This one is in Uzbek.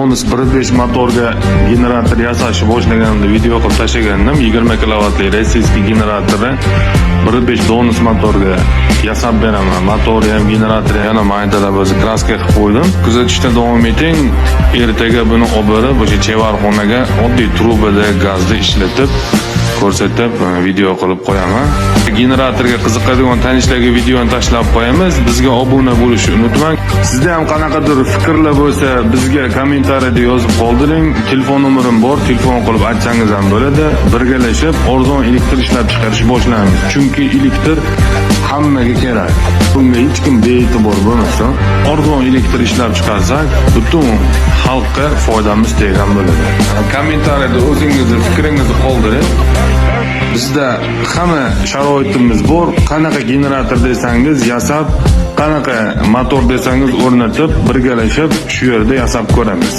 Donus 1.5 motorga generator yasashni boshlaganimda video qilib tashlagandim. 20 kilovatli rossiyskiy generatorni 1.5 Donus motorga yasab beraman. Motori ham, generatori ham maydalar o'zi kraska qilib qo'ydim. Kuzatishda davom eting. Ertaga buni olib borib o'sha chevarxonaga oddiy trubada gazni ishlatib ko'rsatib video qilib qo'yaman. Generatorga qiziqadigan tanishlarga videoni tashlab qo'yamiz. Bizga obuna bo'lishni unutmang. Sizda ham qanaqadir fikrlar bo'lsa, bizga kommentariyada yozib qoldiring. Telefon nomerim bor, telefon qilib aytsangiz ham bo'ladi. Birgalashib arzon elektr ishlab chiqarish boshlaymiz. Chunki elektr hammaga kerak. Bunga hech kim bee'tibor bo'lmasa, arzon elektr ishlab chiqarsak, butun xalqqa foydamiz tegan bo'ladi. Kommentariyada o'zingizning fikringizni qoldiring. Bizda hamma sharoitimiz bor. Qanaqa generator desangiz yasab, qanaqa motor desangiz o'rnatib, birgalashib shu yerda yasab ko'ramiz.